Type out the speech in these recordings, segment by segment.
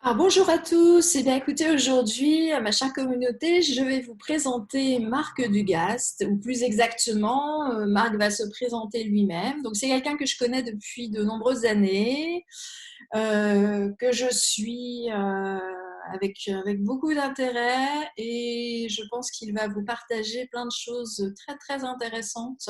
Alors, bonjour à tous. Eh bien, écoutez, aujourd'hui, ma chère communauté, je vais vous présenter Marc Dugast, ou plus exactement, Marc va se présenter lui-même. Donc, c'est quelqu'un que je connais depuis de nombreuses années, que je suis avec beaucoup d'intérêt, et je pense qu'il va vous partager plein de choses très, très intéressantes.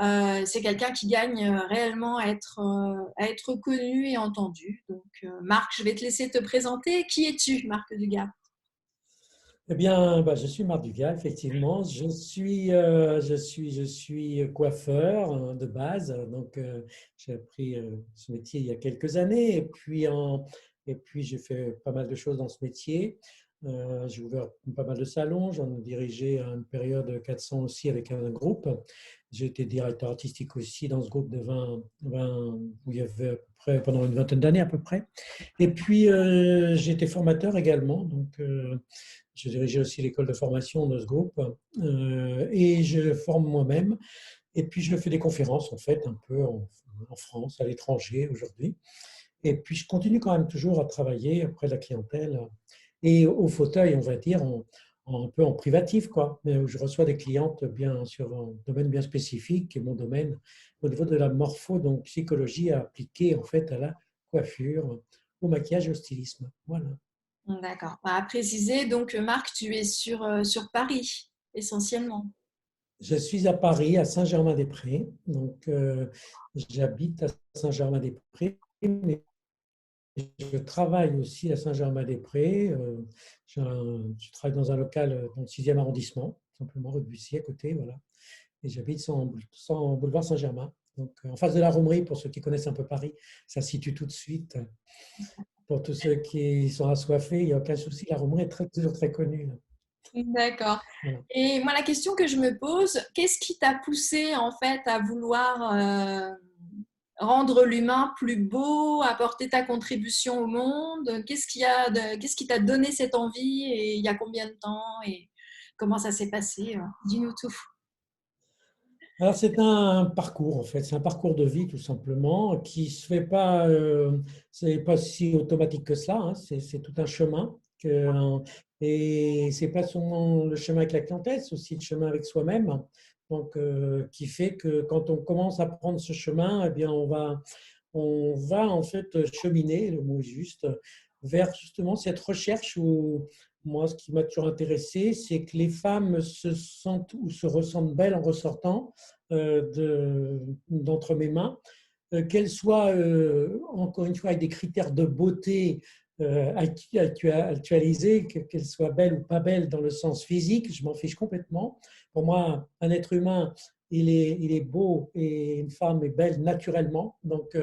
C'est quelqu'un qui gagne réellement à être connu et entendu. Donc, Marc, je vais te laisser te présenter. Qui es-tu, Marc Dugas? Eh bien, je suis Marc Dugas, effectivement. Je suis coiffeur de base. Donc, j'ai appris ce métier il y a quelques années. Et puis, j'ai fait pas mal de choses dans ce métier. J'ai ouvert pas mal de salons. J'en ai dirigé à une période 400 aussi avec un groupe. J'ai été directeur artistique aussi dans ce groupe de 20 où il y avait à peu près, pendant une vingtaine d'années à peu près. Et puis, j'ai été formateur également. Donc, je dirigeais aussi l'école de formation de ce groupe et je forme moi-même. Et puis, je fais des conférences, en fait, un peu en France, à l'étranger aujourd'hui. Et puis, je continue quand même toujours à travailler auprès de la clientèle et au fauteuil, on va dire, un peu en privatif, quoi. Mais où je reçois des clientes bien sur un domaine bien spécifique, qui est mon domaine, au niveau de la morpho, donc psychologie appliquée, en fait, à la coiffure, au maquillage et au stylisme. Voilà. D'accord. À préciser, donc, Marc, tu es sur Paris, essentiellement. Je suis à Paris, à Saint-Germain-des-Prés. Donc, j'habite à Saint-Germain-des-Prés, mais je travaille aussi à Saint-Germain-des-Prés. Je travaille dans un local dans le 6e arrondissement, simplement rue de Bussy à côté. Voilà. Et j'habite sans boulevard Saint-Germain. Donc, en face de la Romerie, pour ceux qui connaissent un peu Paris, ça se situe tout de suite. Pour tous ceux qui sont assoiffés, il n'y a aucun souci. La Romerie est toujours très connue, là. D'accord. Voilà. Et moi, la question que je me pose, qu'est-ce qui t'a poussé en fait à vouloir rendre l'humain plus beau, apporter ta contribution au monde? Qu'est-ce qui t'a donné cette envie et il y a combien de temps et comment ça s'est passé? Dis-nous tout. Alors, c'est un parcours, en fait. C'est un parcours de vie, tout simplement, qui se fait pas, c'est pas si automatique que cela, hein. C'est tout un chemin. Et c'est pas seulement le chemin avec la clientèle, c'est aussi le chemin avec soi-même. Donc, qui fait que quand on commence à prendre ce chemin, eh bien, on va en fait cheminer, le mot est juste, vers justement cette recherche où moi, ce qui m'a toujours intéressé, c'est que les femmes se sentent ou se ressentent belles en ressortant d'entre mes mains, qu'elles soient, encore une fois, avec des critères de beauté actualisés, qu'elles soient belles ou pas belles dans le sens physique, je m'en fiche complètement. Pour moi, un être humain, il est beau et une femme est belle naturellement, donc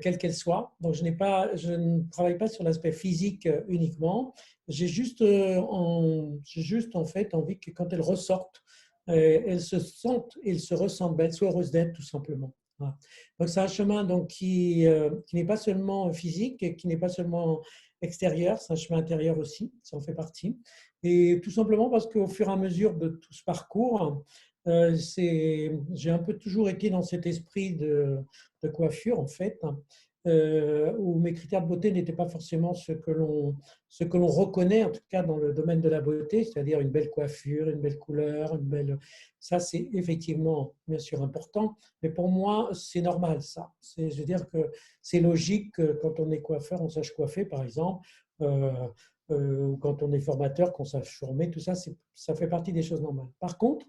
quelle qu'elle soit. Donc je ne travaille pas sur l'aspect physique uniquement. J'ai juste en fait envie que quand elles ressortent, elles se sentent et elles se ressentent belles, soient heureuses d'être tout simplement. Voilà. Donc c'est un chemin donc, qui n'est pas seulement physique, et qui n'est pas seulement extérieur, c'est un chemin intérieur aussi, ça en fait partie. Et tout simplement parce qu'au fur et à mesure de tout ce parcours, j'ai un peu toujours été dans cet esprit de coiffure, en fait, où mes critères de beauté n'étaient pas forcément ce que l'on reconnaît, en tout cas dans le domaine de la beauté, c'est-à-dire une belle coiffure, une belle couleur, une belle. Ça, c'est effectivement, bien sûr, important, mais pour moi, c'est normal, ça. Je veux dire que c'est logique que quand on est coiffeur, on sache coiffer, par exemple, euh, ou quand on est formateur, qu'on sache former, tout ça, ça fait partie des choses normales. Par contre,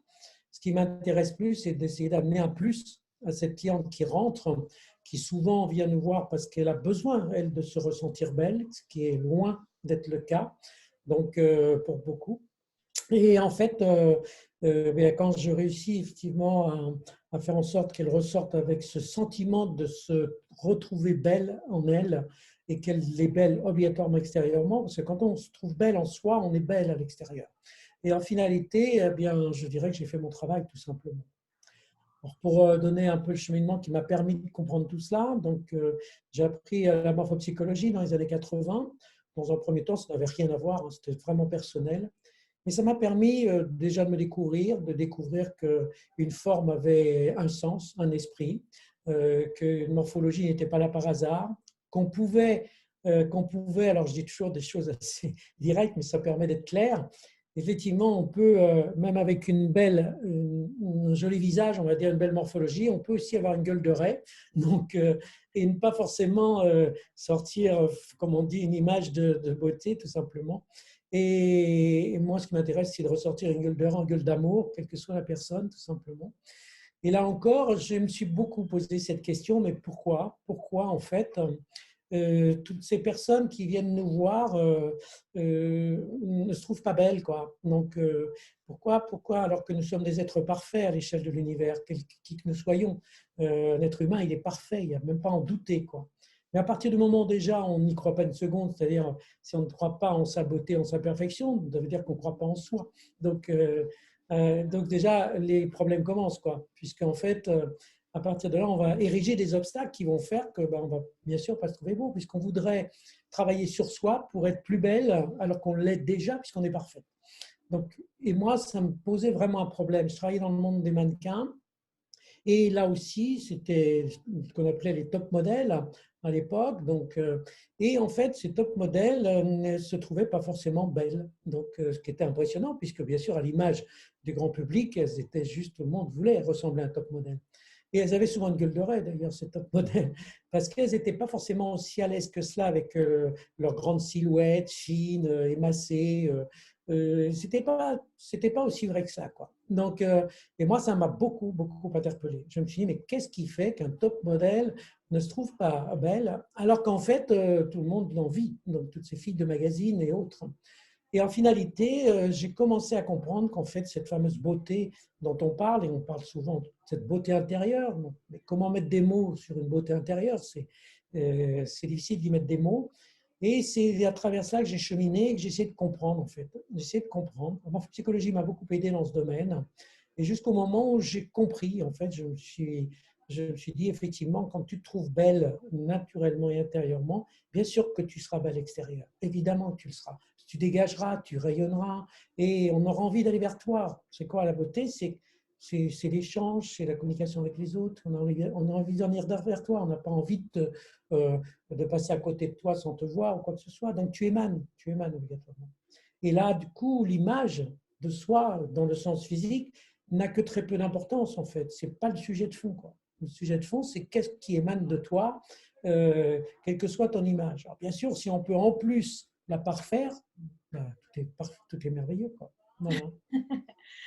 ce qui m'intéresse plus, c'est d'essayer d'amener un plus à cette cliente qui rentre, qui souvent vient nous voir parce qu'elle a besoin, elle, de se ressentir belle, ce qui est loin d'être le cas, donc pour beaucoup. Et en fait, quand je réussis effectivement à faire en sorte qu'elle ressorte avec ce sentiment de se retrouver belle en elle et qu'elle est belle obligatoirement extérieurement, parce que quand on se trouve belle en soi, on est belle à l'extérieur. Et en finalité, eh bien, je dirais que j'ai fait mon travail tout simplement. Alors, pour donner un peu le cheminement qui m'a permis de comprendre tout cela, donc j'ai appris la morphopsychologie dans les années 80. Dans un premier temps, ça n'avait rien à voir, hein, c'était vraiment personnel. Mais ça m'a permis déjà de découvrir qu'une forme avait un sens, un esprit, qu'une morphologie n'était pas là par hasard, qu'on pouvait qu'on pouvait, alors je dis toujours des choses assez directes, mais ça permet d'être clair. Effectivement, on peut, même avec un joli visage, on va dire une belle morphologie, on peut aussi avoir une gueule de raie, donc, et ne pas forcément sortir, comme on dit, une image de beauté, tout simplement. Et moi, ce qui m'intéresse, c'est de ressortir une gueule de raie en gueule d'amour, quelle que soit la personne, tout simplement. Et là encore, je me suis beaucoup posé cette question, mais pourquoi? Pourquoi, en fait, toutes ces personnes qui viennent nous voir ne se trouvent pas belles, quoi. Donc, pourquoi, alors que nous sommes des êtres parfaits à l'échelle de l'univers, qui que nous soyons, un être humain, il est parfait, il n'y a même pas à en douter, quoi. Mais à partir du moment où déjà on n'y croit pas une seconde, c'est-à-dire si on ne croit pas en sa beauté, en sa perfection, ça veut dire qu'on ne croit pas en soi. Donc déjà, les problèmes commencent, quoi, puisqu'en fait, à partir de là, on va ériger des obstacles qui vont faire que on va bien sûr pas se trouver beau, puisqu'on voudrait travailler sur soi pour être plus belle, alors qu'on l'est déjà, puisqu'on est parfait. Donc, et moi, ça me posait vraiment un problème. Je travaillais dans le monde des mannequins, et là aussi, c'était ce qu'on appelait les top modèles à l'époque. Donc, et en fait, ces top modèles ne se trouvaient pas forcément belles. Donc, ce qui était impressionnant, puisque bien sûr, à l'image du grand public, elles étaient juste, tout le monde voulait ressembler à un top modèle. Et elles avaient souvent une gueule de raie, d'ailleurs, ces top modèles, parce qu'elles n'étaient pas forcément aussi à l'aise que cela avec leur grande silhouette fine, émacée. C'était pas aussi vrai que ça, quoi. Donc, et moi, ça m'a beaucoup, beaucoup interpellé. Je me suis dit, mais qu'est-ce qui fait qu'un top modèle ne se trouve pas belle, alors qu'en fait, tout le monde l'envie, donc toutes ces filles de magazines et autres. Et en finalité, j'ai commencé à comprendre qu'en fait, cette fameuse beauté dont on parle, et on parle souvent de cette beauté intérieure, mais comment mettre des mots sur une beauté intérieure, c'est difficile d'y mettre des mots. Et c'est à travers ça que j'ai cheminé, que j'essaie de comprendre, en fait. J'essaie de comprendre. La psychologie m'a beaucoup aidé dans ce domaine. Et jusqu'au moment où j'ai compris, en fait, je me suis dit, effectivement, quand tu te trouves belle naturellement et intérieurement, bien sûr que tu seras belle extérieure. Évidemment que tu le seras. Tu dégageras, tu rayonneras et on aura envie d'aller vers toi. C'est quoi la beauté? C'est l'échange, c'est la communication avec les autres. On a envie de venir vers toi. On n'a pas envie de passer à côté de toi sans te voir ou quoi que ce soit. Donc tu émanes obligatoirement. Et là, du coup, l'image de soi, dans le sens physique, n'a que très peu d'importance en fait. C'est pas le sujet de fond, quoi. Le sujet de fond, c'est qu'est-ce qui émane de toi, quelle que soit ton image. Alors, bien sûr, si on peut en plus la parfaire, ben, tout est merveilleux, quoi. Voilà.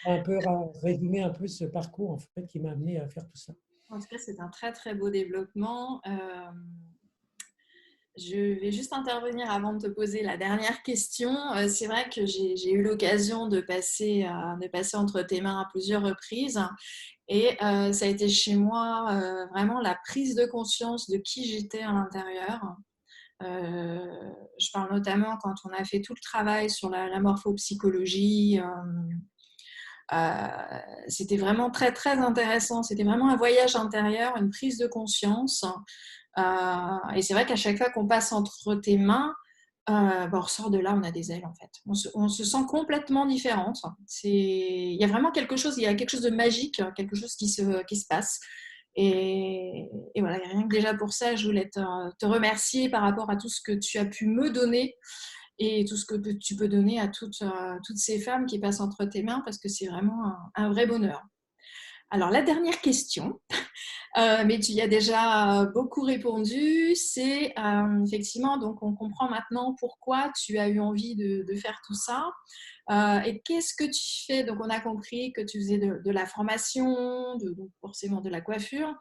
Un peu résumer un peu ce parcours en fait qui m'a amené à faire tout ça. En tout cas, c'est un très très beau développement. Je vais juste intervenir avant de te poser la dernière question. C'est vrai que j'ai eu l'occasion de passer entre tes mains à plusieurs reprises et ça a été chez moi vraiment la prise de conscience de qui j'étais à l'intérieur. Je parle notamment quand on a fait tout le travail sur la morphopsychologie. C'était vraiment très très intéressant. C'était vraiment un voyage intérieur, une prise de conscience. Et c'est vrai qu'à chaque fois qu'on passe entre tes mains, on ressort de là, on a des ailes en fait. On se sent complètement différente. Il y a vraiment quelque chose, il y a quelque chose de magique, quelque chose qui se passe. Et voilà, rien que déjà pour ça, je voulais te remercier par rapport à tout ce que tu as pu me donner et tout ce que tu peux donner à toutes ces femmes qui passent entre tes mains parce que c'est vraiment un vrai bonheur. Alors, la dernière question, mais tu y as déjà beaucoup répondu, c'est effectivement, donc on comprend maintenant pourquoi tu as eu envie de faire tout ça. Et qu'est-ce que tu fais? Donc, on a compris que tu faisais de la formation, donc forcément de la coiffure.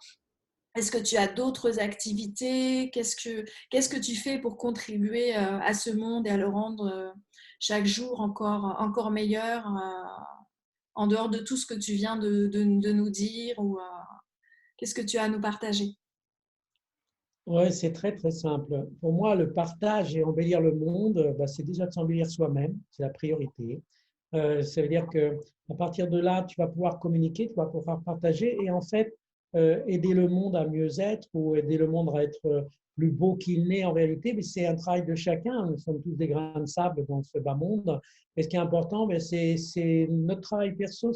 Est-ce que tu as d'autres activités? Qu'est-ce que tu fais pour contribuer à ce monde et à le rendre chaque jour encore meilleur en dehors de tout ce que tu viens de nous dire ou qu'est-ce que tu as à nous partager? Oui, c'est très très simple. Pour moi, le partage et embellir le monde, c'est déjà de s'embellir soi-même, c'est la priorité. Ça veut dire que à partir de là, tu vas pouvoir communiquer, tu vas pouvoir partager et en fait aider le monde à mieux être ou aider le monde à être plus beau qu'il n'est en réalité. Mais c'est un travail de chacun. Nous sommes tous des grains de sable dans ce bas monde. Et ce qui est important, c'est notre travail perso.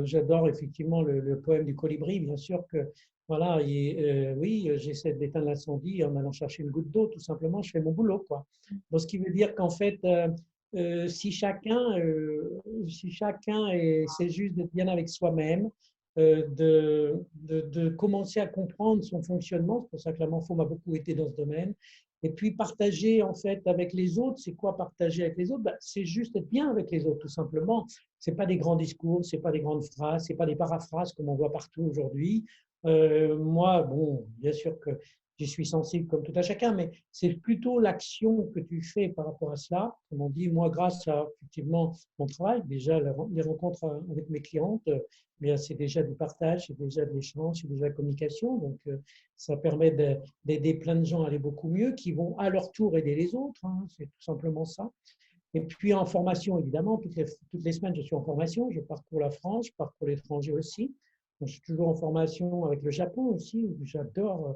J'adore effectivement le poème du colibri, bien sûr que Voilà, et oui, j'essaie d'éteindre l'incendie en allant chercher une goutte d'eau, tout simplement, je fais mon boulot, quoi. Donc, ce qui veut dire qu'en fait, si chacun c'est juste d'être bien avec soi-même, de commencer à comprendre son fonctionnement, c'est pour ça que la Morpho m'a beaucoup aidé dans ce domaine, et puis partager en fait avec les autres. C'est quoi partager avec les autres? Ben, c'est juste être bien avec les autres, tout simplement. C'est pas des grands discours, c'est pas des grandes phrases, c'est pas des paraphrases comme on voit partout aujourd'hui. Moi, bon, bien sûr que j'y suis sensible comme tout à chacun, mais c'est plutôt l'action que tu fais par rapport à cela. Comme on dit, moi, grâce à effectivement mon travail, déjà les rencontres avec mes clientes, bien, c'est déjà du partage, c'est déjà de l'échange, c'est déjà de la communication. Donc, ça permet d'aider plein de gens à aller beaucoup mieux, qui vont à leur tour aider les autres. Hein, c'est tout simplement ça. Et puis en formation, évidemment, toutes les semaines, je suis en formation. Je parcours la France, je parcours l'étranger aussi. Donc, je suis toujours en formation avec le Japon aussi, où j'adore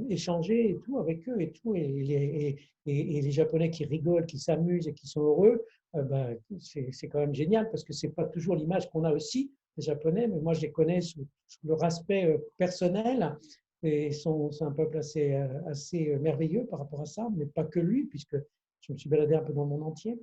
échanger et tout avec eux et tout. Et les Japonais qui rigolent, qui s'amusent et qui sont heureux, ben, c'est quand même génial parce que ce n'est pas toujours l'image qu'on a aussi des Japonais, mais moi je les connais sous leur aspect personnel. Et c'est un peuple assez merveilleux par rapport à ça, mais pas que lui, puisque je me suis baladé un peu dans le monde entier.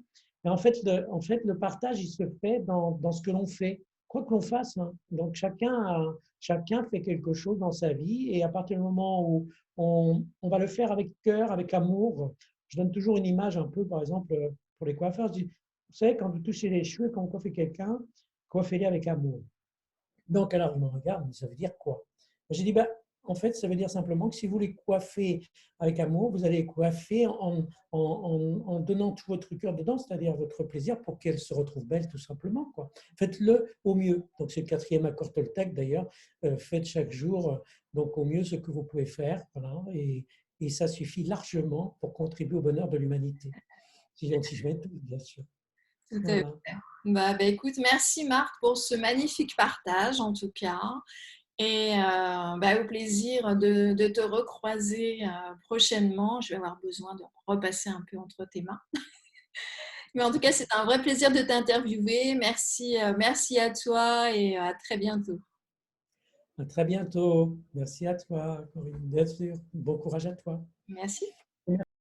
Et en fait, le partage, il se fait dans ce que l'on fait, quoi que l'on fasse. Hein. Donc, chacun fait quelque chose dans sa vie et à partir du moment où on va le faire avec cœur, avec amour, je donne toujours une image un peu, par exemple, pour les coiffeurs. Je dis, vous savez, quand vous touchez les cheveux, quand vous coiffez quelqu'un, coiffez-les avec amour. Donc, alors, il me regarde, mais ça veut dire quoi? J'ai dit, bah, en fait, ça veut dire simplement que si vous les coiffez avec amour, vous allez les coiffer en donnant tout votre cœur dedans, c'est-à-dire votre plaisir pour qu'elles se retrouvent belles, tout simplement. Quoi. Faites-le au mieux. Donc, c'est le quatrième accord Toltec, d'ailleurs. Faites chaque jour, donc au mieux, ce que vous pouvez faire. Voilà, et ça suffit largement pour contribuer au bonheur de l'humanité. Si je mets tout, bien sûr. Tout à fait. Voilà. Bah, écoute, merci Marc pour ce magnifique partage en tout cas. Et bah, au plaisir de te recroiser prochainement. Je vais avoir besoin de repasser un peu entre tes mains. Mais en tout cas, c'est un vrai plaisir de t'interviewer. Merci, merci à toi et à très bientôt. À très bientôt. Merci à toi, Corinne. Bien sûr. Bon courage à toi. Merci.